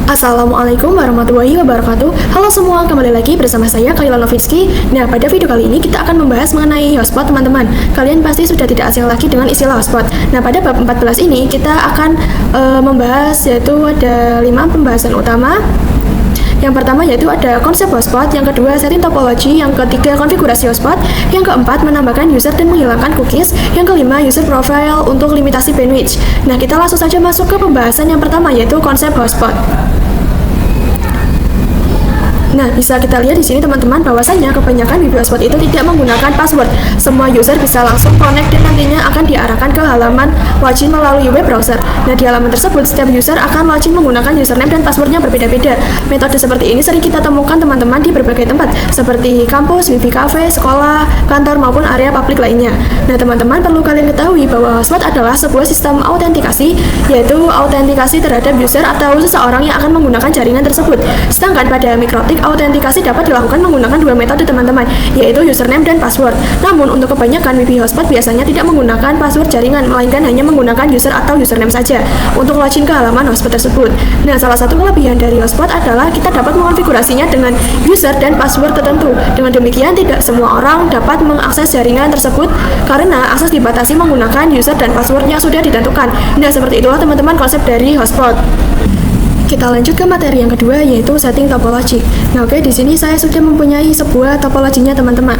Assalamualaikum warahmatullahi wabarakatuh. Halo semua, kembali lagi bersama saya Kaila Novitsky. Nah, pada video kali ini kita akan membahas mengenai hotspot, teman-teman. Kalian pasti sudah tidak asing lagi dengan istilah hotspot. Nah, pada bab 14 ini kita akan membahas, yaitu ada 5 pembahasan utama. Yang pertama yaitu ada konsep hotspot, yang kedua setting topology, yang ketiga konfigurasi hotspot, yang keempat menambahkan user dan menghilangkan cookies, yang kelima user profile untuk limitasi bandwidth. Nah, kita langsung saja masuk ke pembahasan yang pertama yaitu konsep hotspot. Nah, bisa kita lihat di sini teman-teman bahwasanya kebanyakan WiFi hotspot itu tidak menggunakan password. Semua user bisa langsung connect dan nantinya akan diarahkan ke halaman login melalui web browser. Nah, di halaman tersebut setiap user akan login menggunakan username dan passwordnya berbeda-beda. Metode seperti ini sering kita temukan teman-teman di berbagai tempat seperti kampus, WiFi cafe, sekolah, kantor maupun area publik lainnya. Nah, teman-teman perlu kalian ketahui bahwa hotspot adalah sebuah sistem autentikasi, yaitu autentikasi terhadap user atau seseorang yang akan menggunakan jaringan tersebut. Sedangkan pada mikrotik, autentikasi dapat dilakukan menggunakan dua metode teman-teman, yaitu username dan password. Namun untuk kebanyakan WiFi hotspot biasanya tidak menggunakan password jaringan, melainkan hanya menggunakan user atau username saja untuk login ke halaman hotspot tersebut. Nah, salah satu kelebihan dari hotspot adalah kita dapat mengonfigurasinya dengan user dan password tertentu. Dengan demikian tidak semua orang dapat mengakses jaringan tersebut karena akses dibatasi menggunakan user dan password yang sudah ditentukan. Nah, seperti itulah teman-teman konsep dari hotspot. Kita lanjut ke materi yang kedua yaitu setting topology. Nah, oke, di sini saya sudah mempunyai sebuah topologinya teman-teman.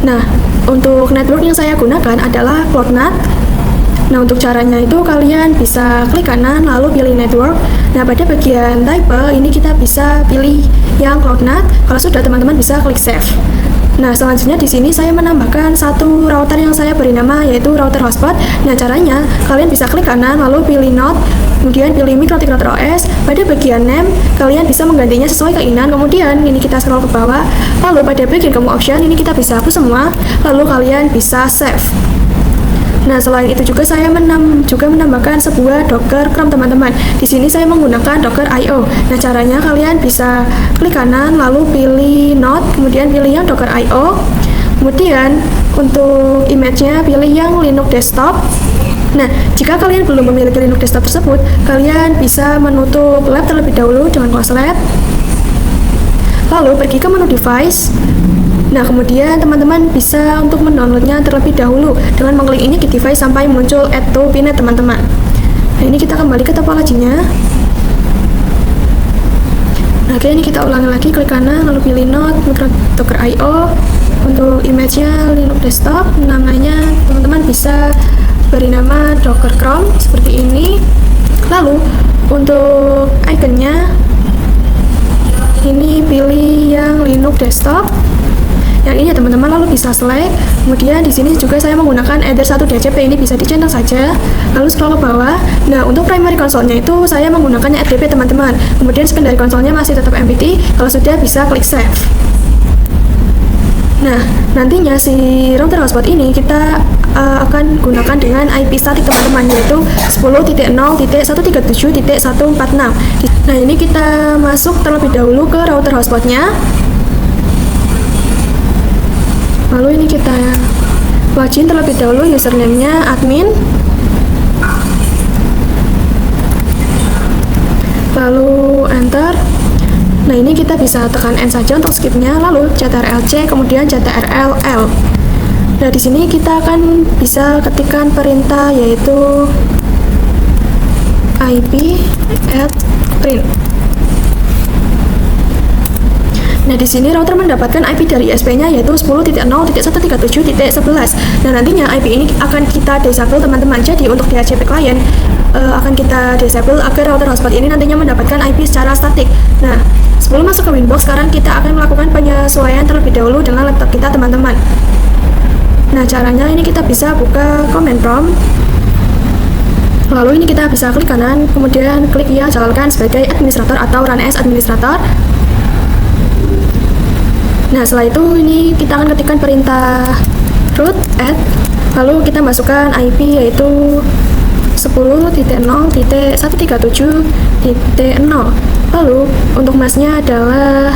Nah, untuk network yang saya gunakan adalah CloudNAT. Nah, untuk caranya itu kalian bisa klik kanan lalu pilih network. Nah, pada bagian type ini kita bisa pilih yang CloudNAT. Kalau sudah, teman-teman bisa klik save. Nah, selanjutnya di sini saya menambahkan satu router yang saya beri nama yaitu router hotspot. Nah, caranya kalian bisa klik kanan lalu pilih node, kemudian pilih mikrotik router OS. Pada bagian name kalian bisa menggantinya sesuai keinginan. Kemudian ini kita scroll ke bawah. Lalu pada bagian kamu option ini kita bisa hapus semua. Lalu kalian bisa save. Nah, selain itu juga saya juga menambahkan sebuah Docker Chrome teman-teman. Di sini saya menggunakan Docker IO. Nah, caranya kalian bisa klik kanan lalu pilih node, kemudian pilih yang Docker IO. Kemudian untuk image-nya pilih yang Linux desktop. Nah, jika kalian belum memiliki Linux desktop tersebut, kalian bisa menutup lab terlebih dahulu dengan close lab. Lalu pergi ke menu device. Nah, kemudian teman-teman bisa untuk mendownloadnya terlebih dahulu dengan mengklik ini di device sampai muncul add to pinet teman-teman. Nah, ini kita kembali ke topologinya. Nah, oke, ini kita ulangi lagi, klik kanan lalu pilih node, Docker IO. Untuk image-nya Linux desktop, namanya teman-teman bisa beri nama Docker Chrome seperti ini. Lalu untuk iconnya ini pilih yang Linux desktop. Yang ini ya teman-teman, lalu bisa select. Kemudian di sini juga saya menggunakan Ether 1 DHCP, ini bisa dicentang saja. Lalu scroll ke bawah. Nah, untuk primary console-nya itu saya menggunakannya FTP teman-teman. Kemudian secondary console-nya masih tetap MPT. Kalau sudah bisa klik save. Nah, nantinya si router hotspot ini kita akan gunakan dengan IP statik teman-teman, yaitu 10.0.137.146. Nah, ini kita masuk terlebih dahulu ke router hotspotnya. Lalu ini kita login terlebih dahulu, username-nya admin. Lalu enter. Nah, ini kita bisa tekan N saja untuk skipnya, lalu CTRL-C, kemudian CTRL-L. Nah, di sini kita akan bisa ketikkan perintah yaitu IP add print. Nah, di sini router mendapatkan IP dari ISP-nya yaitu 10.0.137.11. Nah, nantinya IP ini akan kita disable teman-teman. Jadi untuk DHCP client akan kita disable agar router hotspot ini nantinya mendapatkan IP secara statik. Nah, sebelum masuk ke Winbox, sekarang kita akan melakukan penyesuaian terlebih dahulu dengan laptop kita teman-teman. Nah, caranya ini kita bisa buka command prompt. Lalu ini kita bisa klik kanan, kemudian klik yang jalankan sebagai administrator atau run as administrator. Nah, setelah itu ini kita akan ketikkan perintah root add, lalu kita masukkan IP yaitu 10.0.137.0. Lalu untuk masnya adalah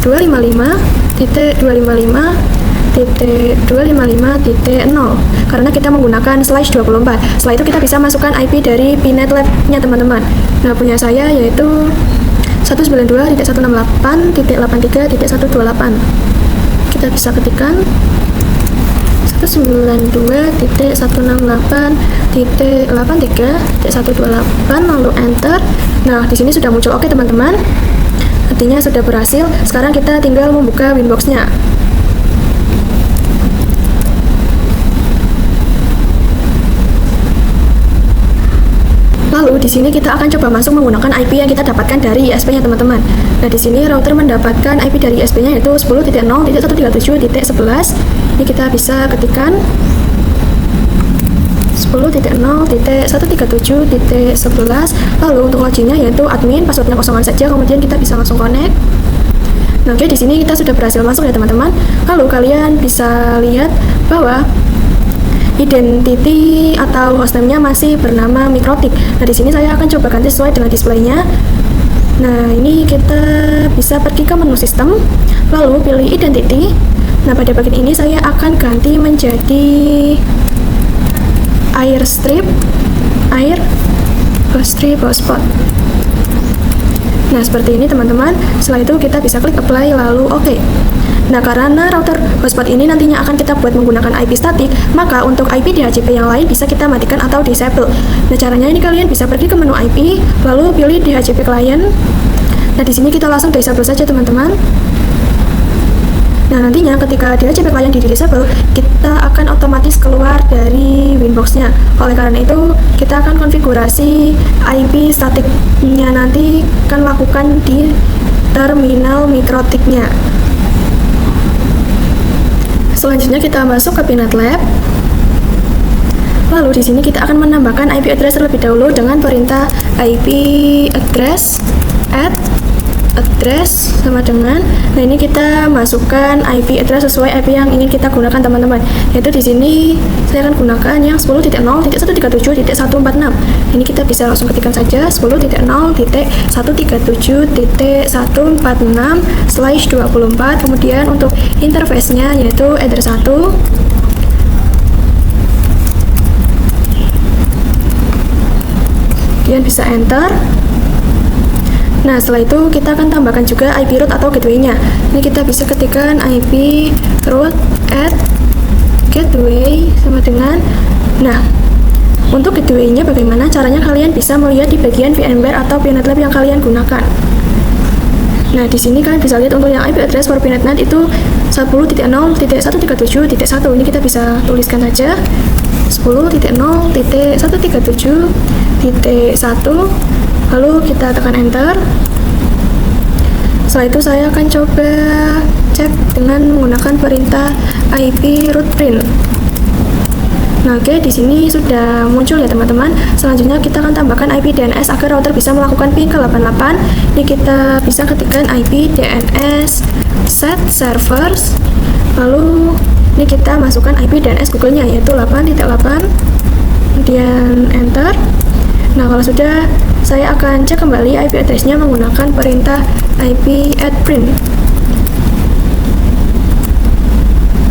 255.255 192.168.255.0 karena kita menggunakan /24. Setelah itu kita bisa masukkan IP dari Pinet Lab-nya teman-teman. Nah, punya saya yaitu 192.168.83.128. Kita bisa ketikkan 192.168.83.128 lalu enter. Nah, di sini sudah muncul oke teman-teman. Artinya sudah berhasil. Sekarang kita tinggal membuka Winbox-nya. Lalu di sini kita akan coba masuk menggunakan IP yang kita dapatkan dari ISP-nya teman-teman. Nah, di sini router mendapatkan IP dari ISP-nya yaitu 10.0.137.11. Ini kita bisa ketikkan 10.0.137.11. Lalu untuk loginnya yaitu admin, passwordnya kosongan saja, kemudian kita bisa langsung connect. Nah, oke, di sini kita sudah berhasil masuk ya teman-teman. Lalu kalian bisa lihat bahwa identity atau hostname-nya masih bernama Mikrotik. Nah, di sini saya akan coba ganti sesuai dengan displaynya. Nah, ini kita bisa pergi ke menu sistem, lalu pilih identity. Nah, pada bagian ini saya akan ganti menjadi Airstrip hotspot. Nah, seperti ini teman-teman. Setelah itu kita bisa klik apply lalu oke. Nah, karena router hotspot ini nantinya akan kita buat menggunakan IP statik, maka untuk IP DHCP yang lain bisa kita matikan atau disable. Nah, caranya ini kalian bisa pergi ke menu IP, lalu pilih DHCP client. Nah, di sini kita langsung disable saja teman-teman. Nah, nantinya ketika DHCP client di disable, kita akan otomatis keluar dari Winbox-nya. Oleh karena itu, kita akan konfigurasi IP statiknya nanti akan lakukan di terminal Mikrotik-nya. Selanjutnya kita masuk ke Pinet Lab. Lalu di sini kita akan menambahkan IP address terlebih dahulu dengan perintah IP address sama dengan. Nah, ini kita masukkan IP address sesuai IP yang ingin kita gunakan teman-teman. Yaitu di sini saya akan gunakan yang 10.0.137.146. Ini kita bisa langsung ketikkan saja 10.0.137.146/24. Kemudian untuk interface-nya yaitu address 1. Kemudian bisa enter. Nah, setelah itu kita akan tambahkan juga IP root atau gateway-nya. Ini kita bisa ketikkan IP root at gateway sama dengan. Nah, untuk gateway-nya bagaimana caranya kalian bisa melihat di bagian VMware atau Pinet Lab yang kalian gunakan. Nah, di sini kalian bisa lihat untuk yang IP address for PinetNet itu 10.0.137.1. Ini kita bisa tuliskan saja 10.0.137.1. Lalu kita tekan enter. Setelah itu saya akan coba cek dengan menggunakan perintah IP root print. Nah, oke, di sini sudah muncul ya teman-teman. Selanjutnya kita akan tambahkan IP DNS agar router bisa melakukan ping ke 88. Ini kita bisa ketikkan IP DNS set servers. Lalu ini kita masukkan IP DNS Google-nya yaitu 8.8. Kemudian enter. Nah, kalau sudah, saya akan cek kembali IP address-nya menggunakan perintah IP add print.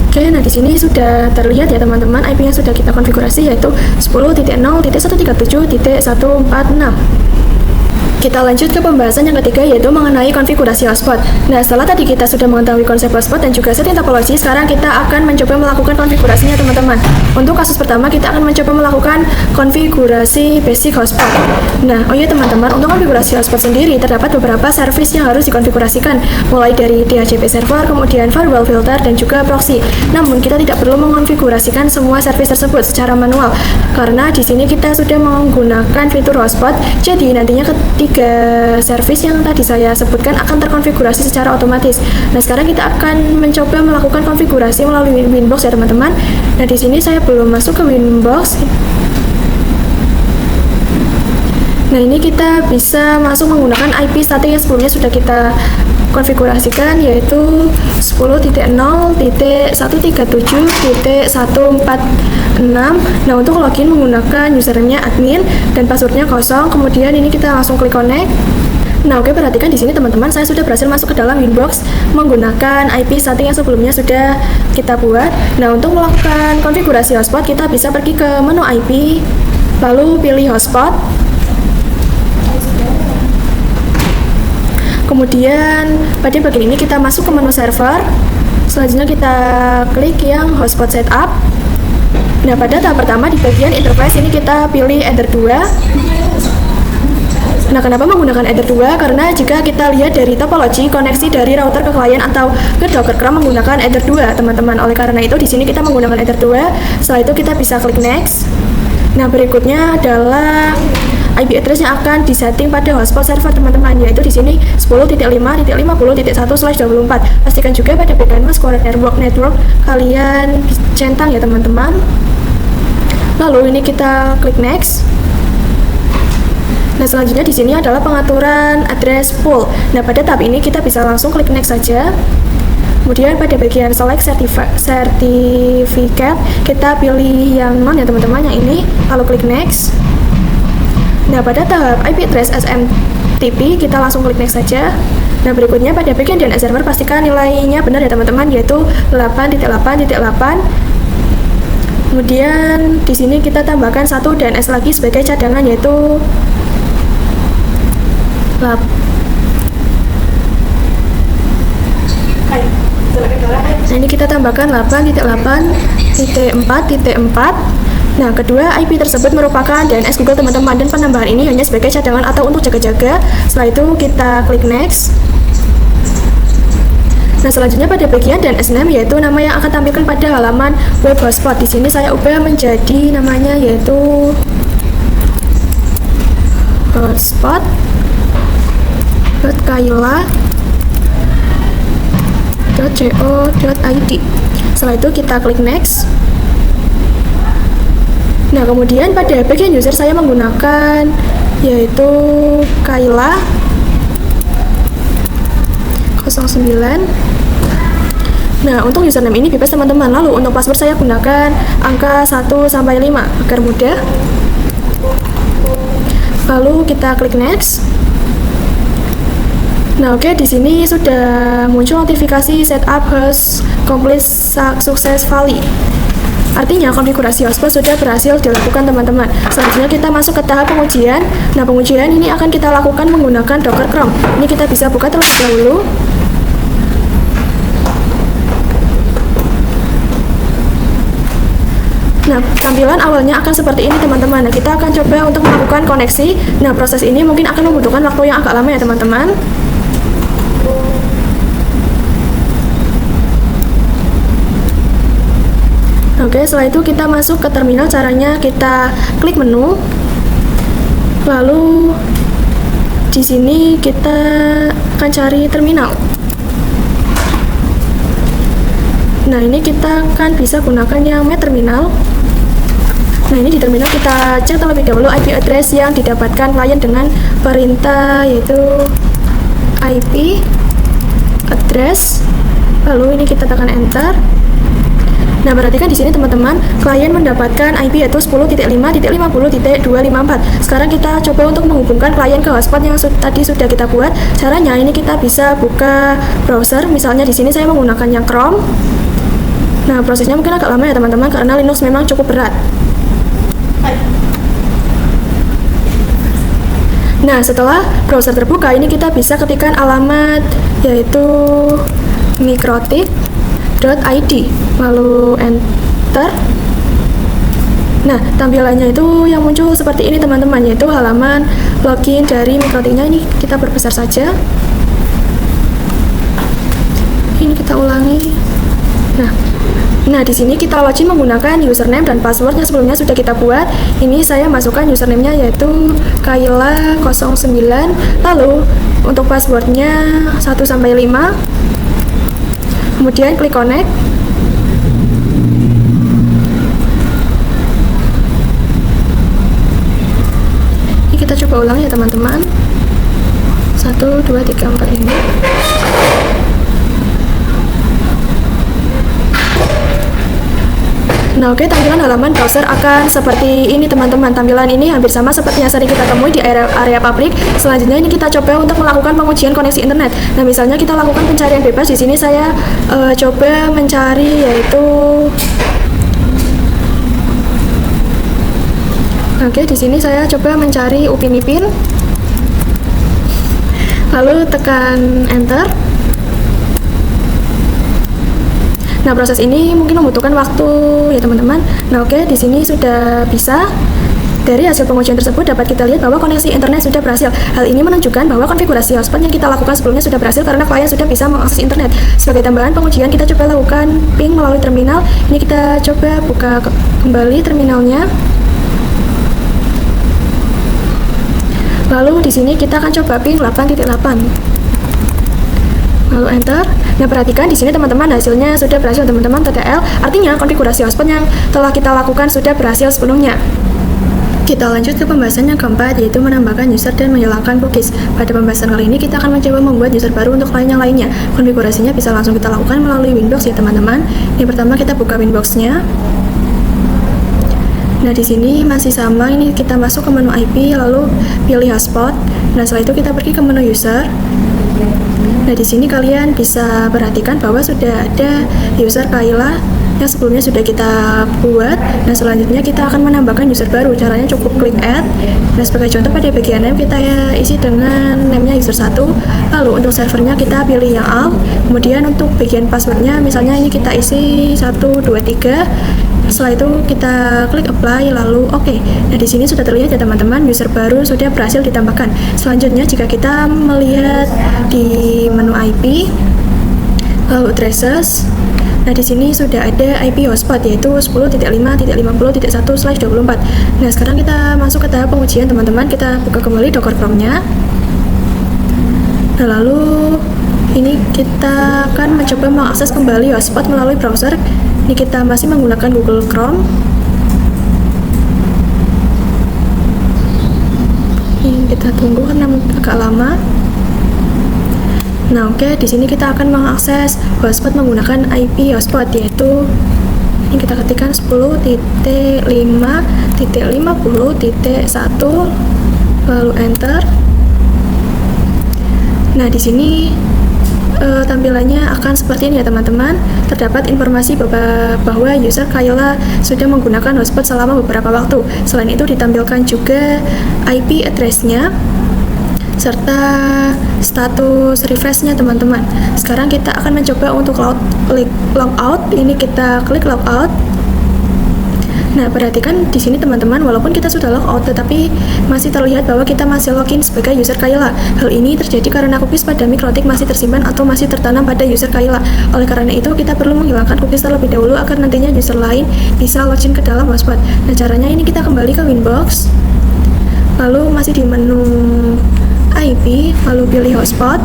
Oke, nah di sini sudah terlihat ya teman-teman IP yang sudah kita konfigurasi yaitu 10.0.137.146. Kita lanjut ke pembahasan yang ketiga yaitu mengenai konfigurasi hotspot. Nah, setelah tadi kita sudah mengetahui konsep hotspot dan juga setting topologi, sekarang kita akan mencoba melakukan konfigurasinya teman-teman. Untuk kasus pertama kita akan mencoba melakukan konfigurasi basic hotspot. Nah, oh iya teman-teman, untuk konfigurasi hotspot sendiri terdapat beberapa service yang harus dikonfigurasikan, mulai dari DHCP server, kemudian firewall filter dan juga proxy. Namun kita tidak perlu mengonfigurasikan semua service tersebut secara manual karena di sini kita sudah menggunakan fitur hotspot. Jadi nantinya ketika service yang tadi saya sebutkan akan terkonfigurasi secara otomatis. Nah, sekarang kita akan mencoba melakukan konfigurasi melalui Winbox ya teman-teman. Nah, di sini saya belum masuk ke Winbox. Nah, ini kita bisa masuk menggunakan IP static yang sebelumnya sudah kita konfigurasikan yaitu 10.0.137.146. Nah, untuk login menggunakan username-nya admin dan passwordnya kosong. Kemudian ini kita langsung klik connect. Nah, oke, perhatikan di sini teman-teman, saya sudah berhasil masuk ke dalam Winbox menggunakan IP setting yang sebelumnya sudah kita buat. Nah, untuk melakukan konfigurasi hotspot, kita bisa pergi ke menu IP, lalu pilih hotspot. Kemudian pada bagian ini kita masuk ke menu server. Selanjutnya kita klik yang hotspot setup. Nah, pada tahap pertama di bagian interface ini kita pilih Ether 2. Nah, kenapa menggunakan Ether 2? Karena jika kita lihat dari topologi koneksi dari router ke klien atau ke Docker CRUM menggunakan Ether 2, teman-teman. Oleh karena itu di sini kita menggunakan Ether 2. Setelah itu kita bisa klik next. Nah, berikutnya adalah IP address yang akan disetting pada hotspot server, teman-teman, yaitu di sini 10.5.50.1/24. Pastikan juga pada bagian Core Network kalian centang ya, teman-teman. Lalu ini kita klik next. Nah, selanjutnya di sini adalah pengaturan address pool. Nah, pada tab ini kita bisa langsung klik next saja. Kemudian pada bagian select certificate kita pilih yang non ya, teman-teman, yang ini, lalu klik next. Nah, pada tahap IP address SMTP kita langsung klik next saja. Nah, berikutnya pada bagian DNS server pastikan nilainya benar ya, teman-teman, yaitu 8.8.8. Kemudian di sini kita tambahkan satu DNS lagi sebagai cadangan, yaitu nah, ini kita tambahkan 8.8.4.4. Nah, kedua IP tersebut merupakan DNS Google, teman-teman, dan penambahan ini hanya sebagai cadangan atau untuk jaga-jaga. Setelah itu kita klik next. Nah, selanjutnya pada bagian DNS name, yaitu nama yang akan tampilkan pada halaman web hotspot. Di sini saya ubah menjadi namanya yaitu hotspot.kaila.co.id. Setelah itu kita klik next. Nah, kemudian pada bagian user saya menggunakan yaitu Kaila 09. Nah, untuk username ini bebas, teman-teman. Lalu untuk password saya gunakan angka 1 sampai 5 agar mudah. Lalu kita klik next. Nah, oke, di sini sudah muncul notifikasi setup host complete successfully. Artinya konfigurasi hotspot sudah berhasil dilakukan, teman-teman. Selanjutnya kita masuk ke tahap pengujian. Nah, pengujian ini akan kita lakukan menggunakan Docker CRUM. Ini kita bisa buka terlebih dahulu. Nah, tampilan awalnya akan seperti ini, teman-teman. Nah, kita akan coba untuk melakukan koneksi. Nah, proses ini mungkin akan membutuhkan waktu yang agak lama ya, teman-teman. Oke, setelah itu kita masuk ke terminal. Caranya kita klik menu, lalu di sini kita akan cari terminal. Nah, ini kita kan bisa gunakan yang terminal. Nah, ini di terminal kita cek terlebih dahulu IP address yang didapatkan klien dengan perintah yaitu IP address. Lalu ini kita tekan enter. Nah, perhatikan di sini, teman-teman, klien mendapatkan IP yaitu 10.50.254. Sekarang kita coba untuk menghubungkan klien ke hotspot yang tadi sudah kita buat. Caranya ini kita bisa buka browser. Misalnya di sini saya menggunakan yang Chrome. Nah, prosesnya mungkin agak lama ya, teman-teman, karena Linux memang cukup berat. Nah, setelah browser terbuka, ini kita bisa ketikkan alamat yaitu mikrotik.id, lalu enter. Nah, tampilannya itu yang muncul seperti ini, teman-teman, yaitu halaman login dari mikrotiknya. Ini kita perbesar saja. Ini kita ulangi. Nah, di sini kita login menggunakan username dan password yang sebelumnya sudah kita buat. Ini saya masukkan username-nya yaitu Kaila09. Lalu untuk passwordnya 1 sampai 5. Kemudian klik connect. Ini kita coba ulang ya, teman-teman. 1, 2, 3, 4 ini. Nah, oke, tampilan halaman browser akan seperti ini teman-teman. Tampilan ini hampir sama seperti yang sering kita temui di area publik. Selanjutnya ini kita coba untuk melakukan pengujian koneksi internet. Nah, misalnya kita lakukan pencarian bebas. Di sini saya coba mencari yaitu Oke, di sini saya coba mencari Upin Ipin. Lalu tekan enter. Nah, proses ini mungkin membutuhkan waktu ya teman-teman. Nah, oke, di sini sudah bisa. Dari hasil pengujian tersebut dapat kita lihat bahwa koneksi internet sudah berhasil. Hal ini menunjukkan bahwa konfigurasi hotspot yang kita lakukan sebelumnya sudah berhasil karena klien sudah bisa mengakses internet. Sebagai tambahan pengujian, kita coba lakukan ping melalui terminal. Ini kita coba buka kembali terminalnya. Lalu di sini kita akan coba ping 8.8. Lalu enter. Nah, perhatikan di sini teman-teman, hasilnya sudah berhasil teman-teman TTL. Artinya konfigurasi hotspot yang telah kita lakukan sudah berhasil sebelumnya. Kita lanjut ke pembahasan yang keempat, yaitu menambahkan user dan menghilangkan cookies. Pada pembahasan kali ini kita akan mencoba membuat user baru untuk klien yang lainnya. Konfigurasinya bisa langsung kita lakukan melalui Winbox ya teman-teman. Yang pertama kita buka Winbox-nya. Nah, di sini masih sama, ini kita masuk ke menu IP lalu pilih hotspot. Nah, setelah itu kita pergi ke menu user. Nah, di sini kalian bisa perhatikan bahwa sudah ada user Kayla yang sebelumnya sudah kita buat. Nah, selanjutnya kita akan menambahkan user baru. Caranya cukup klik add. Nah, sebagai contoh pada bagian name kita isi dengan name-nya user 1. Lalu untuk servernya kita pilih yang alt. Kemudian untuk bagian passwordnya misalnya ini kita isi 123. Setelah itu kita klik apply lalu oke. Nah, di sini sudah terlihat ya teman-teman, user baru sudah berhasil ditambahkan. Selanjutnya jika kita melihat di menu IP lalu addresses, nah di sini sudah ada IP hotspot yaitu 10.5.50.1/24. Nah, sekarang kita masuk ke tahap pengujian teman-teman. Kita buka kembali Docker Chrome-nya. Nah, lalu ini kita akan mencoba mengakses kembali hotspot melalui browser. Ini kita masih menggunakan Google Chrome. Ini kita tunggu karena agak lama. Nah, oke, di sini kita akan mengakses hotspot menggunakan IP hotspot yaitu ini kita ketikkan 10.5.50.1 lalu enter. Nah, di sini tampilannya akan seperti ini ya teman-teman. Terdapat informasi bahwa user Kayla sudah menggunakan hotspot selama beberapa waktu. Selain itu ditampilkan juga IP address-nya serta status refresh-nya teman-teman. Sekarang kita akan mencoba untuk logout. Ini kita klik logout. Nah, perhatikan di sini teman-teman, walaupun kita sudah logout tetapi masih terlihat bahwa kita masih login sebagai user Kayla. Hal ini terjadi karena cookies pada Mikrotik masih tersimpan atau masih tertanam pada user Kayla. Oleh karena itu, kita perlu menghilangkan cookies terlebih dahulu agar nantinya user lain bisa login ke dalam hotspot. Nah, caranya ini kita kembali ke Winbox. Lalu masih di menu IP, lalu pilih hotspot.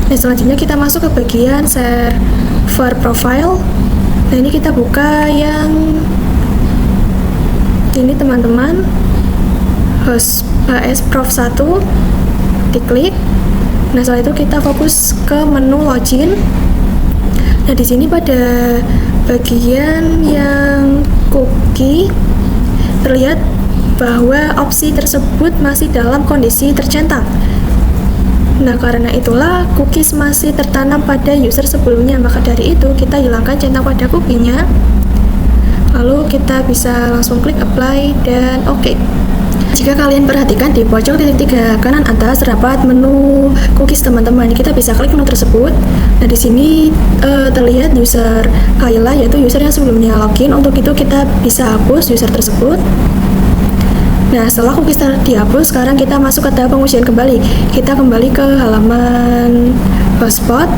Nah, selanjutnya kita masuk ke bagian server profile. Nah, ini kita buka yang ini teman-teman, host prof 1, diklik. Nah, setelah itu kita fokus ke menu login. Nah, di sini pada bagian yang cookie terlihat bahwa opsi tersebut masih dalam kondisi tercentang. Nah, karena itulah cookies masih tertanam pada user sebelumnya. Maka dari itu kita hilangkan centang pada cookie-nya. Lalu kita bisa langsung klik apply dan oke. Jika kalian perhatikan di pojok titik 3 kanan atas terdapat menu cookies teman-teman. Kita bisa klik menu tersebut. Nah, di sini terlihat user Kayla yaitu user yang sebelumnya login. Untuk itu kita bisa hapus user tersebut. Nah, setelah cookies dihapus, sekarang kita masuk ke tahap pengujian kembali. Kita kembali ke halaman hotspot.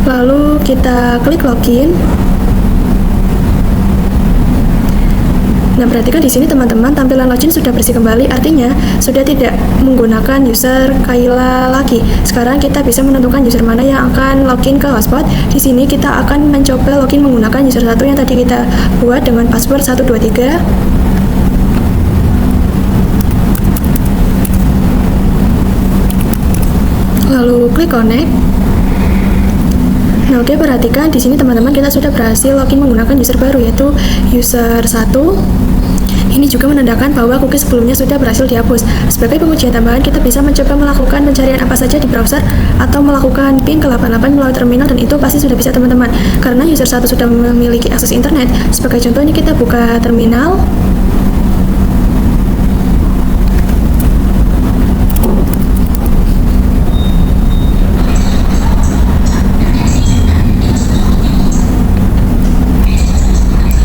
Lalu kita klik login. Nah, perhatikan di sini teman-teman, tampilan login sudah bersih kembali, artinya sudah tidak menggunakan user Kayla lagi. Sekarang kita bisa menentukan user mana yang akan login ke hotspot. Di sini kita akan mencoba login menggunakan user 1 yang tadi kita buat dengan password 123. Lalu klik connect. Nah, oke, perhatikan di sini teman-teman, kita sudah berhasil login menggunakan user baru, yaitu user 1. Ini juga menandakan bahwa cookie sebelumnya sudah berhasil dihapus. Sebagai pengujian tambahan, kita bisa mencoba melakukan pencarian apa saja di browser atau melakukan ping ke 88 melalui terminal, dan itu pasti sudah bisa teman-teman. Karena user 1 sudah memiliki akses internet. Sebagai contoh, ini kita buka terminal.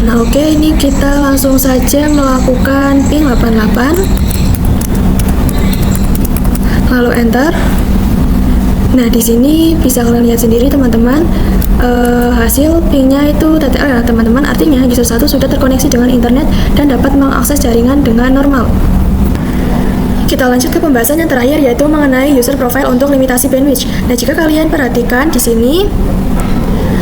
Nah, oke, ini kita langsung saja melakukan ping 88, lalu enter. Nah, di sini bisa kalian lihat sendiri teman-teman, hasil pingnya itu teman-teman, artinya user 1 sudah terkoneksi dengan internet dan dapat mengakses jaringan dengan normal. Kita lanjut ke pembahasan yang terakhir, yaitu mengenai user profile untuk limitasi bandwidth. Nah, jika kalian perhatikan di sini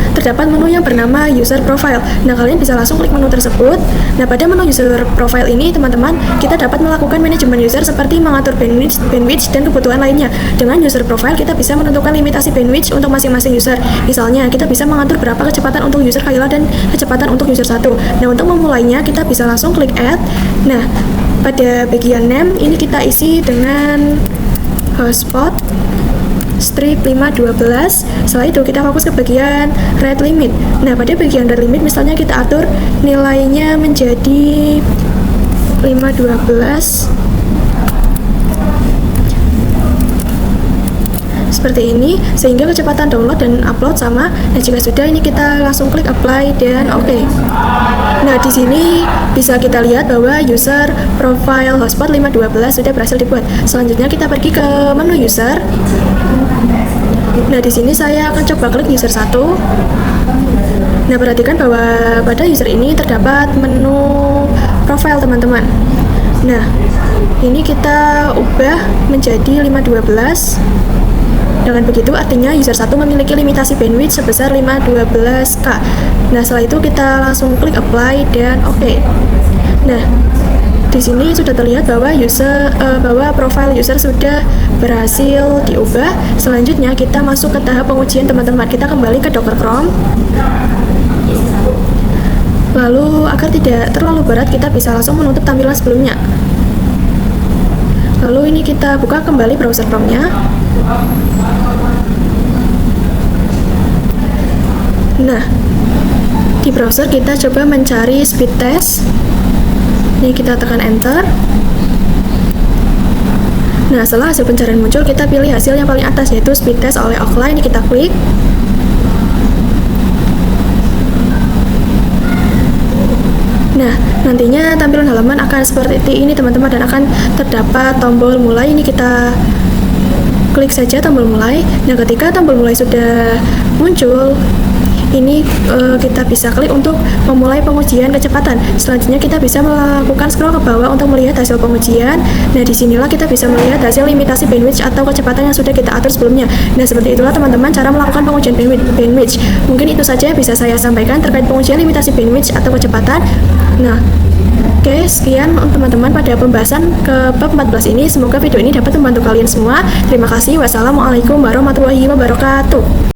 terdapat menu yang bernama user profile. Nah, kalian bisa langsung klik menu tersebut. Nah, pada menu user profile ini teman-teman, kita dapat melakukan manajemen user seperti mengatur bandwidth dan kebutuhan lainnya. Dengan user profile, kita bisa menentukan limitasi bandwidth untuk masing-masing user. Misalnya, kita bisa mengatur berapa kecepatan untuk user Kayla dan kecepatan untuk user 1. Nah, untuk memulainya, kita bisa langsung klik add. Nah, pada bagian name ini kita isi dengan hotspot strip 512. Setelah itu kita fokus ke bagian rate limit. Nah, pada bagian rate limit misalnya kita atur nilainya menjadi 512 seperti ini, sehingga kecepatan download dan upload sama. Nah, jika sudah, ini kita langsung klik apply dan oke. Nah, di sini bisa kita lihat bahwa user profile hotspot 512 sudah berhasil dibuat. Selanjutnya kita pergi ke menu user. Nah, di sini saya akan coba klik user 1. Nah, perhatikan bahwa pada user ini terdapat menu profile teman-teman. Nah, ini kita ubah menjadi 512. Dengan begitu artinya user 1 memiliki limitasi bandwidth sebesar 512K. Nah, setelah itu kita langsung klik apply dan oke. Nah, di sini sudah terlihat bahwa profile user sudah berhasil diubah. Selanjutnya kita masuk ke tahap pengujian teman-teman. Kita kembali ke Docker Chrome. Lalu agar tidak terlalu berat, kita bisa langsung menutup tampilan sebelumnya. Lalu ini kita buka kembali browser Chrome-nya. Nah, di browser kita coba mencari speed test. Ini kita tekan enter. Nah, setelah hasil pencarian muncul, kita pilih hasil yang paling atas, yaitu speed test oleh Ookla. Ini kita klik. Nah, nantinya tampilan halaman akan seperti ini teman-teman, dan akan terdapat tombol mulai. Ini kita klik saja tombol mulai. Nah, ketika tombol mulai sudah muncul, ini kita bisa klik untuk memulai pengujian kecepatan. Selanjutnya kita bisa melakukan scroll ke bawah untuk melihat hasil pengujian. Nah, disinilah kita bisa melihat hasil limitasi bandwidth atau kecepatan yang sudah kita atur sebelumnya. Nah, seperti itulah teman-teman cara melakukan pengujian bandwidth. Mungkin itu saja yang bisa saya sampaikan terkait pengujian limitasi bandwidth atau kecepatan. Nah, oke, sekian teman-teman pada pembahasan ke bab 14 ini. Semoga video ini dapat membantu kalian semua. Terima kasih. Wassalamualaikum warahmatullahi wabarakatuh.